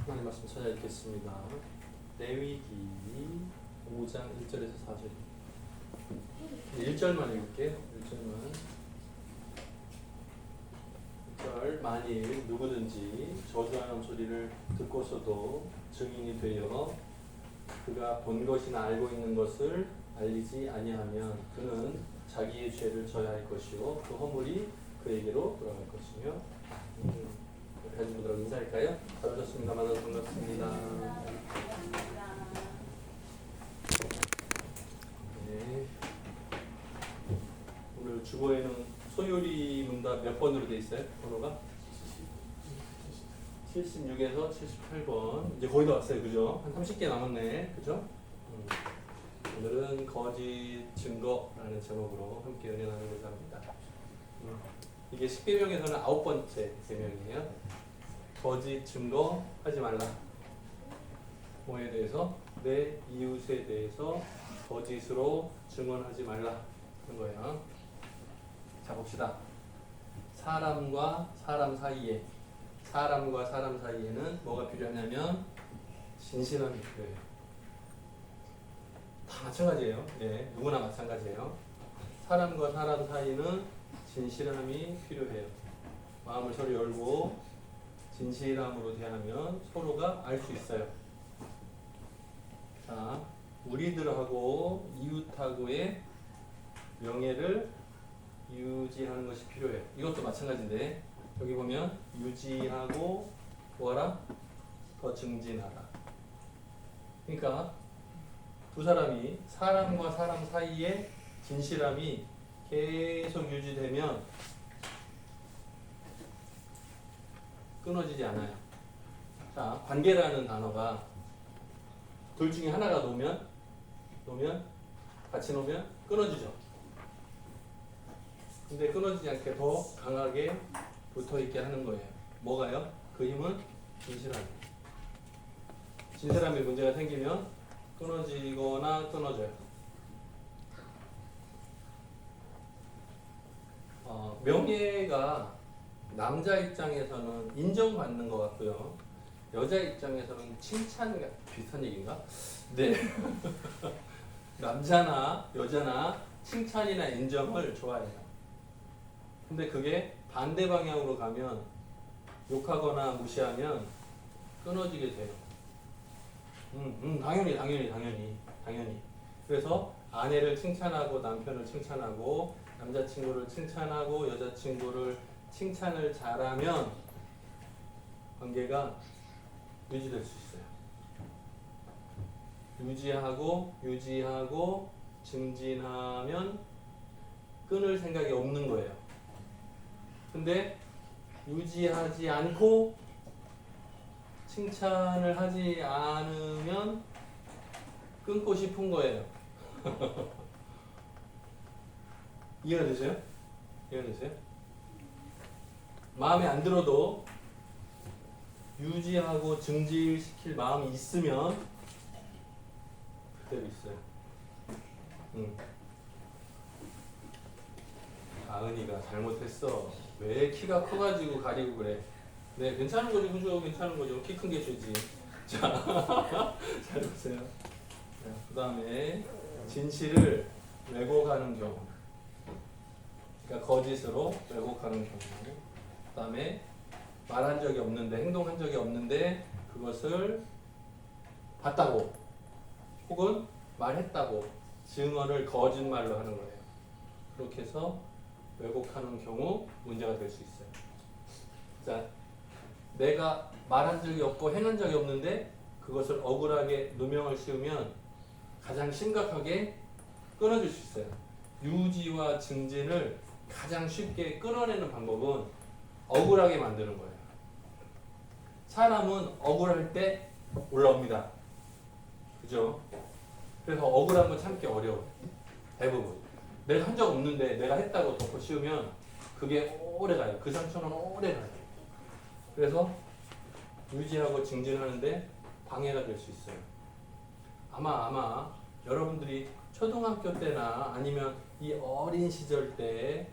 하나님 말씀 찾아 읽겠습니다. 레위기 5장 1절에서 4절. 1절만 읽을게요. 1절. 만일 누구든지 저주하는 소리를 듣고서도 증인이 되어 그가 본 것이나 알고 있는 것을 알리지 아니하면 그는 자기의 죄를 져야 할 것이요 그 허물이 그에게로 돌아갈 것이며. 가진 분들하고 인사할까요? 잘 오셨습니다. 만나서 반갑습니다. 네. 오늘 주보에는 소요리 문답 몇 번으로 되어 있어요? 번호가? 76에서 78번. 이제 거의 다 왔어요. 그죠? 한 30개 남았네. 그죠? 오늘은 거짓 증거라는 제목으로 함께 은혜 나누고자 합니다. 이게 10계명에서는 9번째 계명이에요. 거짓 증거 하지 말라. 뭐에 대해서? 내 이웃에 대해서 거짓으로 증언하지 말라 하는 거예요. 자, 봅시다. 사람과 사람 사이에는 뭐가 필요하냐면 진실함이 필요해요. 다 마찬가지예요. 예, 누구나 마찬가지예요. 사람과 사람 사이는 진실함이 필요해요. 마음을 서로 열고 진실함으로 대하면 서로가 알 수 있어요. 자, 우리들하고 이웃하고의 명예를 유지하는 것이 필요해요. 이것도 마찬가지인데 여기 보면 유지하고 뭐하라? 더 증진하라. 그러니까 두 사람이 사람과 사람 사이에 진실함이 계속 유지되면 끊어지지 않아요. 자, 관계라는 단어가 둘 중에 하나가 같이 놓으면 끊어지죠. 근데 끊어지지 않게 더 강하게 붙어있게 하는 거예요. 뭐가요? 그 힘은 진실함. 진실함에 문제가 생기면 끊어지거나 끊어져요. 명예가 남자 입장에서는 인정받는 것 같고요. 여자 입장에서는 칭찬, 비슷한 얘기인가? 네. 남자나 여자나 칭찬이나 인정을 좋아해요. 근데 그게 반대 방향으로 가면 욕하거나 무시하면 끊어지게 돼요. 당연히. 그래서 아내를 칭찬하고 남편을 칭찬하고 남자친구를 칭찬하고 여자친구를 칭찬을 잘하면 관계가 유지될 수 있어요. 유지하고 증진하면 끊을 생각이 없는 거예요. 근데 유지하지 않고 칭찬을 하지 않으면 끊고 싶은 거예요. 이해가 되세요? 마음에 안 들어도 유지하고 증질시킬 마음이 있으면 그대로 있어요. 아은이가 잘못했어. 왜 키가 커가지고 가리고 그래? 네, 괜찮은 거죠, 그죠? 괜찮은 거죠. 키 큰 게 죄지. 자, 잘 보세요. 그 다음에 진실을 왜곡하는 경우. 그러니까 거짓으로 왜곡하는 경우. 그 다음에 말한 적이 없는데, 행동한 적이 없는데 그것을 봤다고 혹은 말했다고 증언을 거짓말로 하는 거예요. 그렇게 해서 왜곡하는 경우 문제가 될 수 있어요. 자, 내가 말한 적이 없고 행한 적이 없는데 그것을 억울하게 누명을 씌우면 가장 심각하게 끊어질 수 있어요. 유지와 증진을 가장 쉽게 끊어내는 방법은 억울하게 만드는 거예요. 사람은 억울할 때 올라옵니다. 그죠? 그래서 억울한 건 참기 어려워요. 대부분. 내가 한 적 없는데 내가 했다고 덮어 씌우면 그게 오래 가요. 그 상처는 오래 가요. 그래서 유지하고 증진하는데 방해가 될 수 있어요. 아마 여러분들이 초등학교 때나 아니면 이 어린 시절 때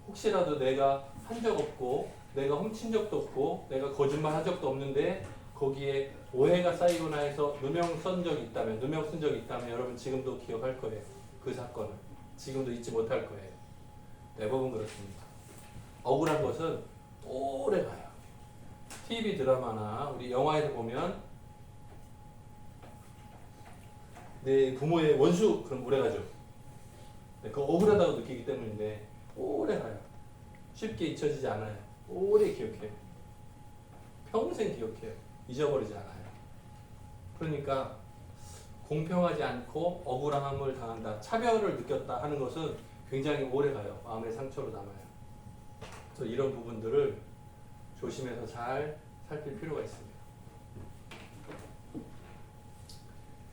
혹시라도 내가 한 적 없고 내가 훔친 적도 없고 내가 거짓말 한 적도 없는데 거기에 오해가 쌓이거나 해서 누명 쓴 적이 있다면 여러분 지금도 기억할 거예요. 그 사건을. 지금도 잊지 못할 거예요. 대부분 그렇습니다. 억울한 것은 오래 가요. TV 드라마나 우리 영화에서 보면 내 부모의 원수 그럼 오래 가죠. 그거 억울하다고 느끼기 때문인데 오래 가요. 쉽게 잊혀지지 않아요. 오래 기억해요. 평생 기억해요. 잊어버리지 않아요. 그러니까 공평하지 않고 억울함을 당한다, 차별을 느꼈다 하는 것은 굉장히 오래 가요. 마음의 상처로 남아요. 그래서 이런 부분들을 조심해서 잘 살필 필요가 있습니다.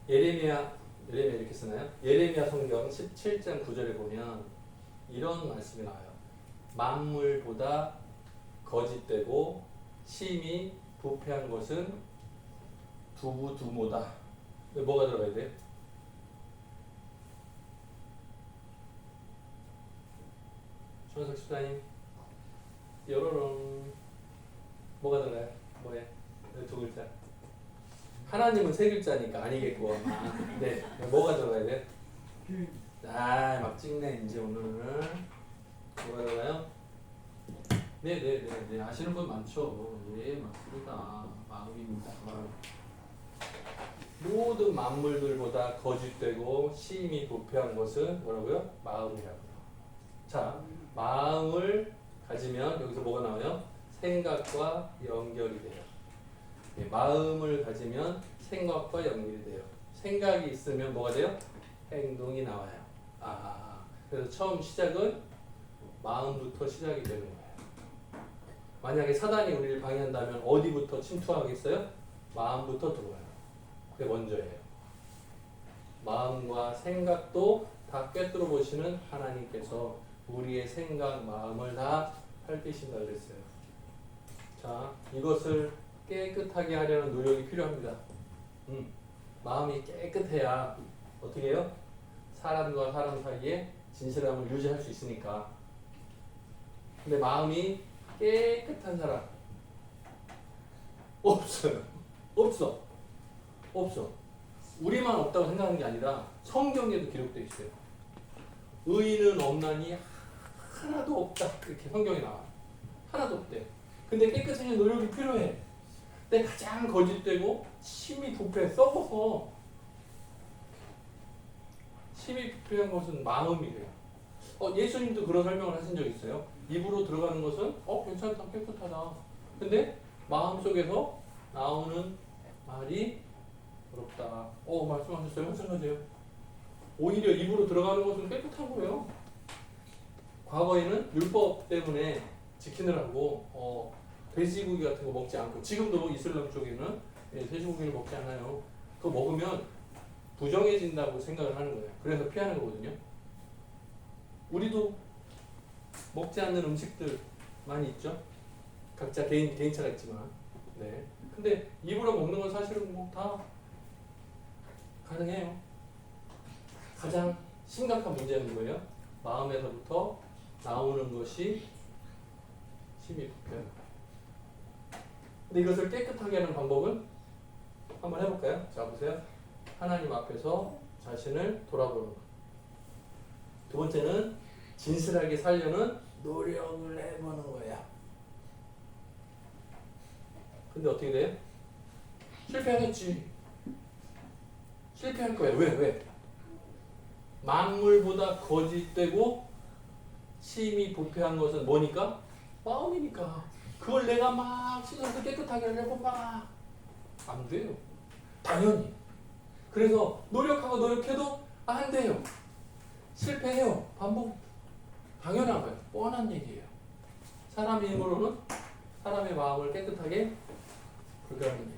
예레미야 이렇게 쓰나요? 예레미야 성경 17장 9절에 보면 이런 말씀이 나와요. 만물보다 거짓되고 심히 부패한 것은 두부두모다. 뭐가 들어가야 돼요? 조현석 집사님 여러분 뭐가 들어가요? 뭐해? 두 글자. 하나님은 세 글자니까 아니겠고 아마. 네, 뭐가 들어가야 돼? 막 찍네 이제 오늘은. 뭐가 들어가요? 네 아시는 분 많죠? 네 맞습니다. 마음입니다. 모든 만물들보다 거짓되고 심히 부패한 것은 뭐라고요? 마음이라고요. 자, 마음을 가지면 여기서 뭐가 나와요? 생각과 연결이 돼요. 마음을 가지면 생각과 연결이 돼요. 생각이 있으면 뭐가 돼요? 행동이 나와요. 그래서 처음 시작은 마음부터 시작이 되는 거예요. 만약에 사단이 우리를 방해한다면 어디부터 침투하겠어요? 마음부터 들어와요. 그게 먼저예요. 마음과 생각도 다 꿰뚫어 보시는 하나님께서 우리의 생각, 마음을 다 살피신다 그랬어요. 자, 이것을 깨끗하게 하려는 노력이 필요합니다. 마음이 깨끗해야 어떻게 해요? 사람과 사람 사이에 진실함을 유지할 수 있으니까. 근데 마음이 깨끗한 사람 없어요. 없어. 우리만 없다고 생각하는 게 아니라 성경에도 기록되어 있어요. 의인은 없나니 하나도 없다. 이렇게 성경에 나와요. 하나도 없대. 근데 깨끗해지는 노력이 필요해. 근데 가장 거짓되고 심히 부패 썩어서 심히 부패한 것은 마음이래요. 예수님도 그런 설명을 하신 적 있어요. 입으로 들어가는 것은 괜찮다, 깨끗하다. 근데 마음속에서 나오는 말이 어렵다. 말씀하셨어요. 마찬가지예요. 오히려 입으로 들어가는 것은 깨끗한 거예요. 과거에는 율법 때문에 지키느라고 돼지고기 같은 거 먹지 않고, 지금도 이슬람 쪽에는 돼지고기를 먹지 않아요. 그거 먹으면 부정해진다고 생각을 하는 거예요. 그래서 피하는 거거든요. 우리도 먹지 않는 음식들 많이 있죠. 각자 개인차가 있지만. 네. 근데 입으로 먹는 건 사실은 다 가능해요. 가장 심각한 문제는 뭐예요? 마음에서부터 나오는 것이 심히 부패한 거예요. 근데 이것을 깨끗하게 하는 방법은 한번 해볼까요? 자, 보세요. 하나님 앞에서 자신을 돌아보는 것. 두 번째는 진실하게 살려는 노력을 해보는 거야. 근데 어떻게 돼요? 실패하겠지. 실패할 거야. 왜? 만물보다 거짓되고 심히 부패한 것은 뭐니까? 마음이니까. 그걸 내가 막 씻어서 깨끗하게 하려고 막 안 돼요. 당연히. 그래서 노력해도 안 돼요. 실패해요. 반복. 당연한 거예요. 뻔한 얘기예요. 사람의 힘으로는 사람의 마음을 깨끗하게 불가능해요.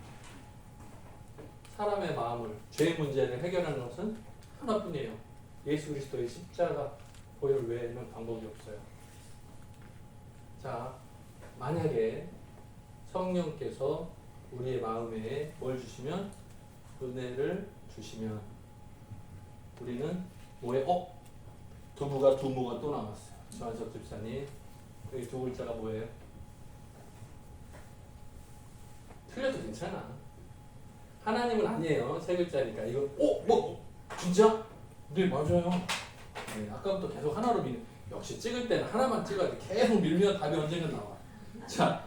사람의 마음을, 죄의 문제를 해결하는 것은 하나뿐이에요. 예수 그리스도의 십자가 보혈 외에는 방법이 없어요. 자, 만약에 성령께서 우리의 마음에 뭘 주시면? 은혜를 주시면 우리는 뭐에? 두부가 두모가 또 나왔어요. 조한석 집사님, 여기 두 글자가 뭐예요? 틀려도 괜찮아. 하나님은 아니에요. 세 글자니까. 이거 뭐 진짜? 네 맞아요. 네, 아까부터 계속 하나로 역시 찍을 때는 하나만 찍어야 돼. 계속 밀면 답이 언젠가 나와. 자,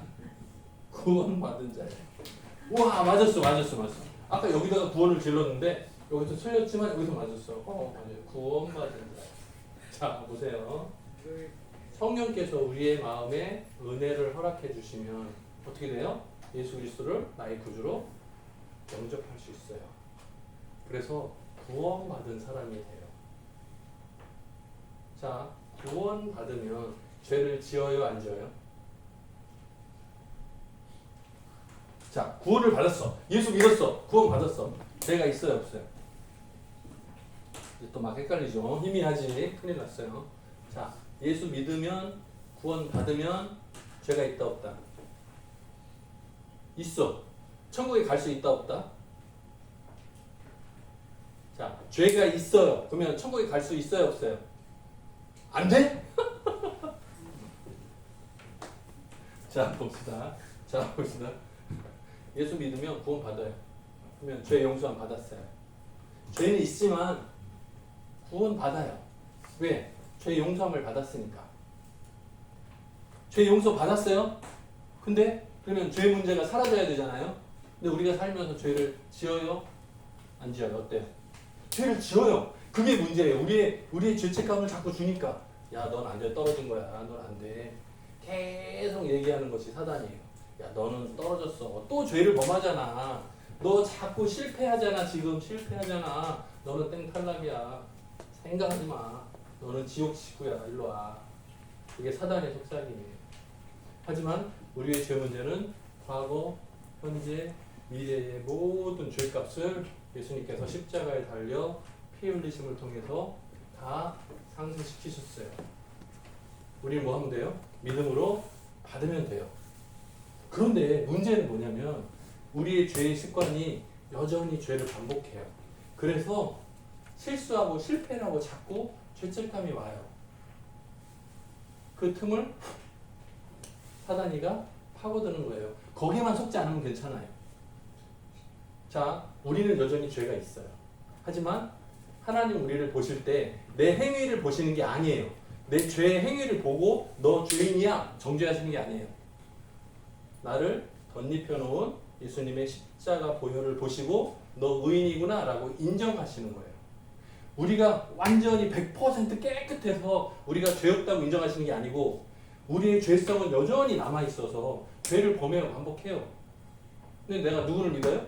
구원받은 자예요. 우와 맞았어. 아까 여기다가 구원을 질렀는데 여기서 틀렸지만 여기서 맞았어. 맞아요. 구원받은 자. 자 보세요. 성령께서 우리의 마음에 은혜를 허락해 주시면 어떻게 돼요? 예수 그리스도를 나의 구주로 영접할 수 있어요. 그래서 구원받은 사람이 돼요. 자, 구원받으면 죄를 지어요, 안 지어요? 자, 구원을 받았어. 예수 믿었어. 구원받았어. 죄가 있어요, 없어요? 또 막 헷갈리죠. 희미하지. 큰일 났어요. 자, 예수 믿으면 구원받으면 죄가 있다, 없다? 있어. 천국에 갈 수 있다, 없다? 자, 죄가 있어요. 그러면 천국에 갈 수 있어요, 없어요? 안 돼? 자, 봅시다. 예수 믿으면 구원 받아요. 그러면 죄 용서함 받았어요. 죄는 있지만 구원 받아요. 왜? 죄 용서함을 받았으니까. 죄 용서 받았어요? 근데 그러면 죄 문제가 사라져야 되잖아요. 근데 우리가 살면서 죄를 지어요? 안 지어요? 어때요? 죄를 지어요. 그게 문제예요. 우리의 죄책감을 자꾸 주니까 야, 넌 안 돼. 떨어진 거야. 넌 안 돼. 계속 얘기하는 것이 사단이에요. 야, 너는 떨어졌어. 또 죄를 범하잖아. 너 자꾸 실패하잖아. 지금 실패하잖아. 너는 땡 탈락이야. 생각하지 마. 너는 지옥 식구야. 일로 와. 이게 사단의 속삭임이에요. 하지만 우리의 죄 문제는 과거, 현재, 미래의 모든 죄값을 예수님께서 십자가에 달려 피 흘리심을 통해서 다 상쇄시키셨어요. 우리는 뭐 하면 돼요? 믿음으로 받으면 돼요. 그런데 문제는 뭐냐면 우리의 죄의 습관이 여전히 죄를 반복해요. 그래서 실수하고 실패를 하고 자꾸 죄책감이 와요. 그 틈을 사단이가 파고드는 거예요. 거기에만 속지 않으면 괜찮아요. 자, 우리는 여전히 죄가 있어요. 하지만 하나님 우리를 보실 때 내 행위를 보시는 게 아니에요. 내 죄의 행위를 보고 너 죄인이야 정죄하시는 게 아니에요. 나를 덧입혀 놓은 예수님의 십자가 보혈을 보시고 너 의인이구나 라고 인정하시는 거예요. 우리가 완전히 100% 깨끗해서 우리가 죄 없다고 인정하시는 게 아니고 우리의 죄성은 여전히 남아있어서 죄를 범해요. 반복해요. 근데 내가 누구를 믿어요?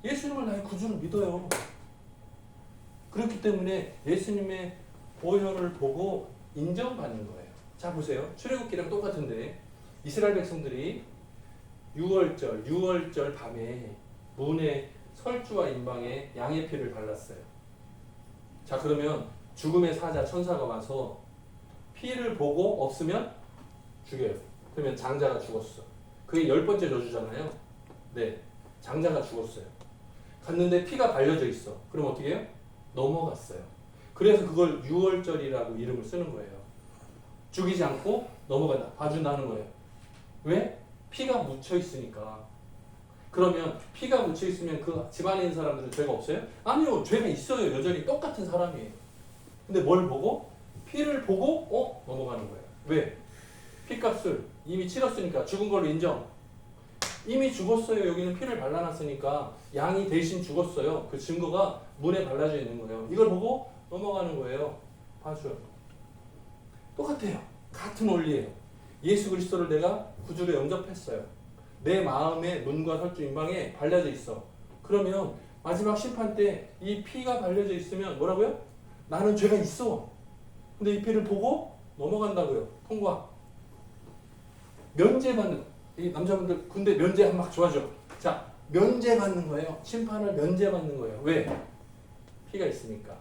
예수님을 나의 구주를 믿어요. 그렇기 때문에 예수님의 보혈을 보고 인정받는 거예요. 자 보세요. 출애굽기랑 똑같은데 이스라엘 백성들이 6월절 밤에 문에 설주와 임방에 양의 피를 발랐어요. 자 그러면 죽음의 사자 천사가 와서 피를 보고 없으면 죽여요. 그러면 장자가 죽었어. 그게 10번째 저주잖아요. 네, 장자가 죽었어요. 갔는데 피가 발려져 있어. 그럼 어떻게 해요? 넘어갔어요. 그래서 그걸 6월절이라고 이름을 쓰는 거예요. 죽이지 않고 넘어간다. 봐준다는 거예요. 왜? 피가 묻혀 있으니까. 그러면 피가 묻혀 있으면 그 집안에 있는 사람들은 죄가 없어요? 아니요. 죄가 있어요. 여전히 똑같은 사람이에요. 근데 뭘 보고? 피를 보고 넘어가는 거예요. 왜? 피값을 이미 치렀으니까 죽은 걸로 인정. 이미 죽었어요. 여기는 피를 발라놨으니까 양이 대신 죽었어요. 그 증거가 문에 발라져 있는 거예요. 이걸 보고 넘어가는 거예요. 봐줘요. 똑같아요. 같은 원리예요. 예수 그리스도를 내가 구주로 영접했어요. 내 마음에 문과 설주 임방에 발려져 있어. 그러면 마지막 심판 때 이 피가 발려져 있으면 뭐라고요? 나는 죄가 있어. 근데 이 피를 보고 넘어간다고요. 통과. 면제받는, 이 남자분들 근데 면제하면 막 좋아져. 자, 면제받는 거예요. 심판을 면제받는 거예요. 왜? 피가 있으니까.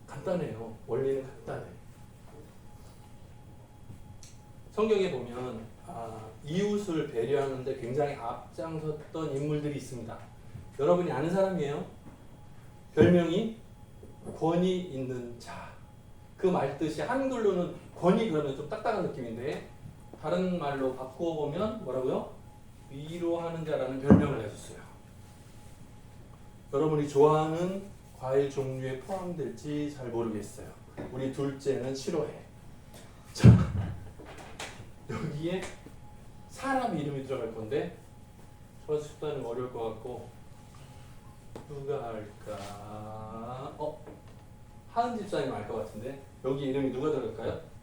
간단해요. 원리는 간단해. 성경에 보면 이웃을 배려하는데 굉장히 앞장섰던 인물들이 있습니다. 여러분이 아는 사람이에요. 별명이 권위 있는 자. 그 말 뜻이 한글로는 권위 그러면 좀 딱딱한 느낌인데 다른 말로 바꾸어 보면 뭐라고요? 위로하는 자라는 별명을 가졌어요. 여러분이 좋아하는 과일 종류에 포함될지 잘 모르겠어요. 우리 둘째는 싫어해. 자, 여기에 사람 이름이 들어갈 건데 저 숫자는 어려울 것 같고 누가 할까? 하은 집사님 알 것 같은데 여기 이름이 누가 들어갈까요?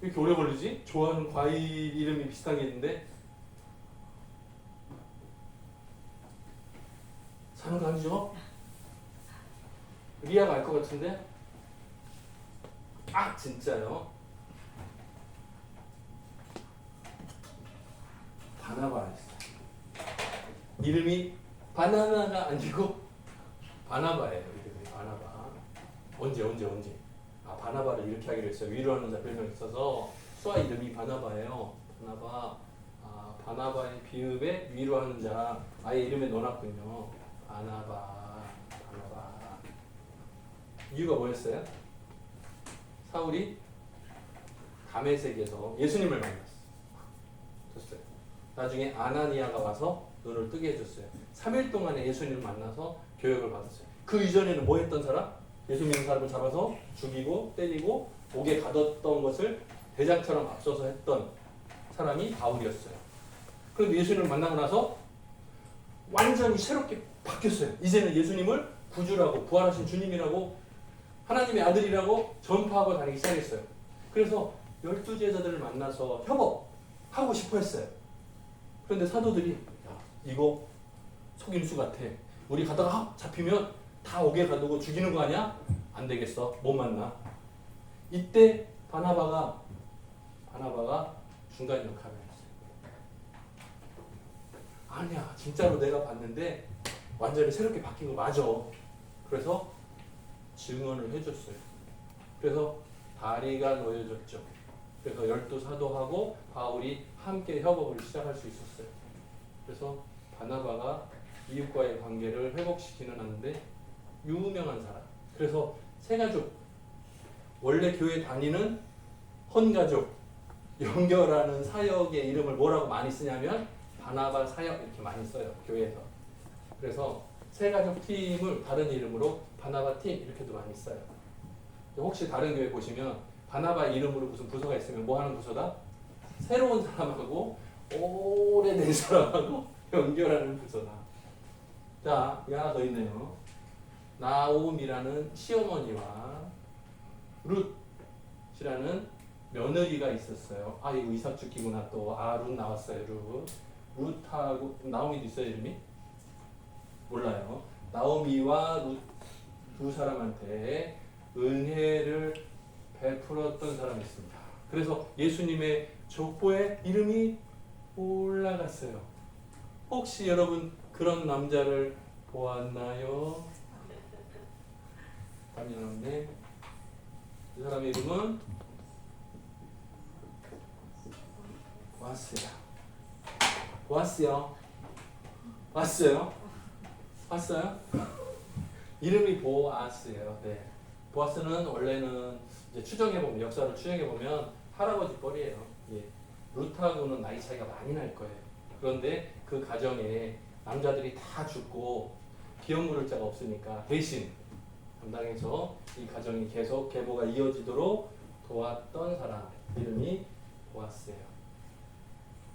왜 이렇게 오래 걸리지? 좋아하는 과일 이름이 비슷한 게 있는데 사는 거 아니죠? 리아가 알 것 같은데 아 진짜요? 바나바 이름이 바나나가 아니고 바나바예요. 이름이 바나바. 언제? 아 바나바를 이렇게 하기로 했어요. 위로하는 자 별명이 있어서 수아 이름이 바나바예요. 바나바. 아 바나바의 비읍에 위로하는 자 아예 이름에 넣어놨군요. 바나바. 이유가 뭐였어요? 사울이 다메섹에서 예수님을 만났어요. 나중에 아나니아가 와서 눈을 뜨게 해줬어요. 3일 동안에 예수님을 만나서 교육을 받았어요. 그 이전에는 뭐 했던 사람? 예수 믿는 사람을 잡아서 죽이고 때리고 옥에 가뒀던 것을 대장처럼 앞서서 했던 사람이 바울이었어요. 그런데 예수님을 만나고 나서 완전히 새롭게 바뀌었어요. 이제는 예수님을 구주라고 부활하신 주님이라고 하나님의 아들이라고 전파하고 다니기 시작했어요. 그래서 12제자들을 만나서 협업하고 싶어 했어요. 그런데 사도들이 야 이거 속임수 같아. 우리 가다가 잡히면 다 옥에 가두고 죽이는 거 아니야? 안 되겠어. 못 만나. 이때 바나바가 중간 역할을 했어요. 아니야 진짜로 내가 봤는데 완전히 새롭게 바뀐 거 맞아. 그래서 증언을 해줬어요. 그래서 다리가 놓여졌죠. 그래서 12사도하고 바울이 함께 협업을 시작할 수 있었어요. 그래서 바나바가 이웃과의 관계를 회복시키는 하는데 유명한 사람. 그래서 세가족, 원래 교회 다니는 헌가족 연결하는 사역의 이름을 뭐라고 많이 쓰냐면 바나바 사역 이렇게 많이 써요. 교회에서. 그래서 세가족 팀을 다른 이름으로 바나바 팀 이렇게도 많이 써요. 혹시 다른 교회 보시면 바나바 이름으로 무슨 부서가 있으면 뭐 하는 부서다? 새로운 사람하고 오래된 사람하고 연결하는 부서다. 자, 하나 더 있네요. 나옴이라는 시어머니와 룻이라는 며느리가 있었어요. 아 이거 이삭주기구나 또. 아 룻 나왔어요. 룻하고 나오미도 있어요 이름이? 몰라요. 나오미와 룻 두 사람한테 은혜를 베풀었던 사람이 있습니다. 그래서 예수님의 족보에 이름이 올라갔어요. 혹시 여러분 그런 남자를 보았나요? 답이 나오네. 이 사람의 이름은 보아스요. 왔어요? 이름이 보아스예요. 네. 보아스는 원래는 이제 추정해보면 역사를 추정해보면 할아버지 뻘이에요. 예. 룻하고는 나이 차이가 많이 날 거예요. 그런데 그 가정에 남자들이 다 죽고 기업 물을 자가 없으니까 대신 담당해서 이 가정이 계속 계보가 이어지도록 도왔던 사람 이름이 보아스예요.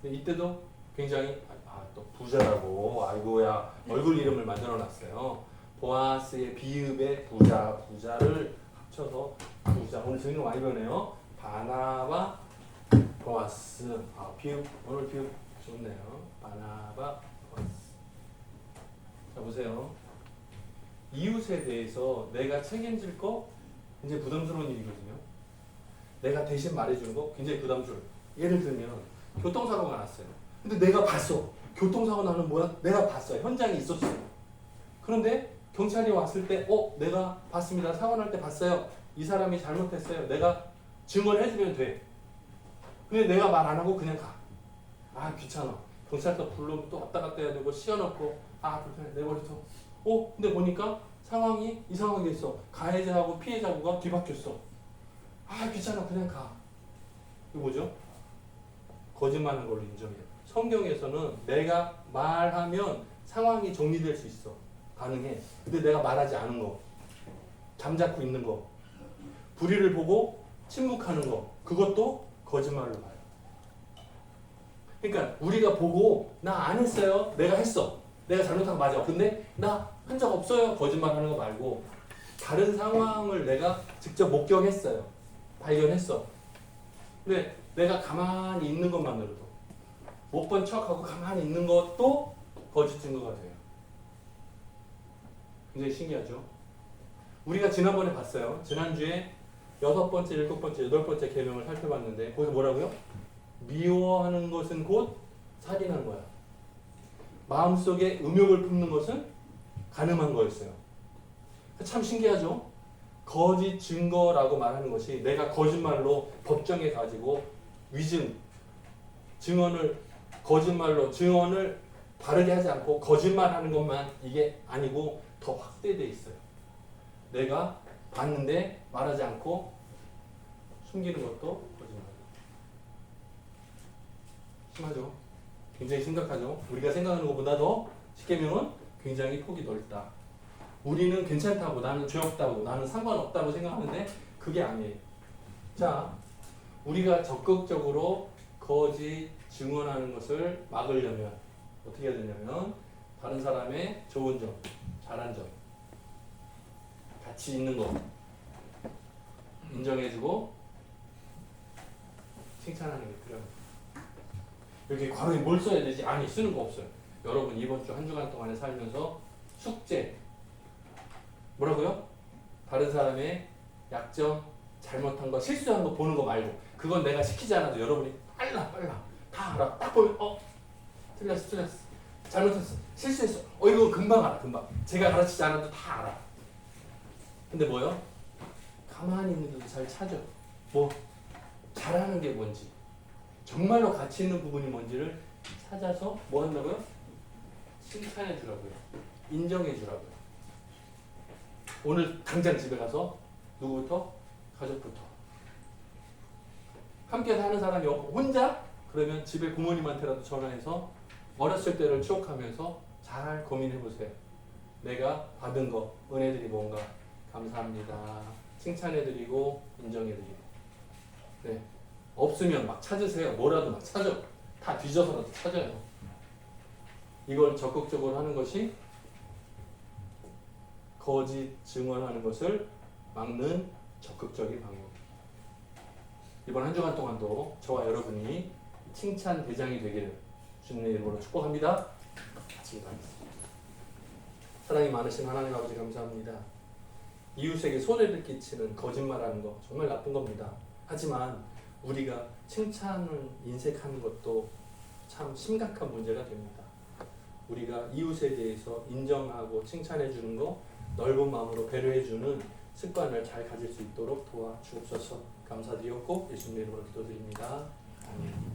근데 이때도 굉장히 또 부자라고 아이고야 얼굴 이름을 만들어놨어요. 보아스의 비읍의 부자를 합쳐서 부자. 오늘 성경 많이 배우네요. 바나바 보아스. 비읍 오늘 비읍 좋네요. 바나바 보아스. 자 보세요. 이웃에 대해서 내가 책임질 거 굉장히 부담스러운 일이거든요. 내가 대신 말해주는 거 굉장히 부담스러워요. 예를 들면 교통사고가 났어요. 근데 내가 봤어. 교통사고 나는 뭐야? 내가 봤어요. 현장에 있었어요. 그런데 경찰이 왔을 때 내가 봤습니다. 사고 날 때 봤어요. 이 사람이 잘못했어요. 내가 증언해주면 돼. 근데 내가 말 안 하고 그냥 가. 귀찮아. 경찰서 불러면 또 왔다 갔다 해야 되고 씌워놓고 불편해. 내버려둬. 근데 보니까 상황이 이상하게 있어. 가해자하고 피해자가 뒤바뀌었어. 아 귀찮아 그냥 가. 이거 뭐죠? 거짓말하는 걸로 인정해요. 성경에서는 내가 말하면 상황이 정리될 수 있어. 가능해. 근데 내가 말하지 않은 거, 잠자코 있는 거, 불의를 보고 침묵하는 거, 그것도 거짓말로 봐요. 그러니까 우리가 보고 나 안 했어요. 내가 했어. 내가 잘못한 거 맞아. 근데 나 한 적 없어요. 거짓말하는 거 말고 다른 상황을 내가 직접 목격했어요. 발견했어. 근데 내가 가만히 있는 것만으로도 못 본 척하고 가만히 있는 것도 거짓 증거가 돼요. 굉장히 신기하죠? 우리가 지난번에 봤어요. 지난주에 6번째, 7번째, 8번째 계명을 살펴봤는데 거기서 뭐라고요? 미워하는 것은 곧 살인한 거야. 마음속에 음욕을 품는 것은 간음한 거였어요. 참 신기하죠? 거짓 증거라고 말하는 것이 내가 거짓말로 법정에 가지고 위증, 증언을 거짓말로 증언을 바르게 하지 않고 거짓말하는 것만 이게 아니고 더 확대되어 있어요. 내가 봤는데 말하지 않고 숨기는 것도 거짓말. 심하죠? 굉장히 심각하죠? 우리가 생각하는 것보다 더 십계명은 굉장히 폭이 넓다. 우리는 괜찮다고, 나는 죄 없다고, 나는 상관없다고 생각하는데 그게 아니에요. 자, 우리가 적극적으로 거짓 증언하는 것을 막으려면 어떻게 해야 되냐면 다른 사람의 좋은 점, 잘한 점, 같이 있는 거 인정해주고 칭찬하는 게 필요합니다. 여기 괄호에 뭘 써야 되지? 아니, 쓰는 거 없어요. 여러분 이번 주 한 주간 동안에 살면서 숙제 뭐라고요? 다른 사람의 약점, 잘못한 거, 실수한 거 보는 거 말고 그건 내가 시키지 않아도 여러분이 빨라 다 알아. 딱 보면 틀렸어 잘못했어 실수했어 이거 금방 알아. 금방 제가 가르치지 않아도 다 알아. 근데 뭐요? 가만히 있는데도 잘 찾아. 뭐 잘하는 게 뭔지 정말로 가치 있는 부분이 뭔지를 찾아서 뭐 한다고요? 칭찬해 주라고요. 인정해 주라고요. 오늘 당장 집에 가서 누구부터? 가족부터. 함께 사는 사람이 없고 혼자? 그러면 집에 부모님한테라도 전화해서 어렸을 때를 추억하면서 잘 고민해 보세요. 내가 받은 거, 은혜들이 뭔가 감사합니다. 칭찬해 드리고 인정해 드리고. 네. 없으면 막 찾으세요. 뭐라도 막 찾아. 다 뒤져서라도 찾아요. 이걸 적극적으로 하는 것이 거짓 증언하는 것을 막는 적극적인 방법입니다. 이번 한 주간 동안도 저와 여러분이 칭찬 대장이 되기를 주님의 이름으로 축복합니다. 같이 기도하겠습니다. 사랑이 많으신 하나님 아버지 감사합니다. 이웃에게 손해를 끼치는 거짓말하는 거 정말 나쁜 겁니다. 하지만 우리가 칭찬을 인색하는 것도 참 심각한 문제가 됩니다. 우리가 이웃에 대해서 인정하고 칭찬해 주는 거, 넓은 마음으로 배려해 주는 습관을 잘 가질 수 있도록 도와주옵소서. 감사드렸고 예수님의 이름으로 기도드립니다. 아멘.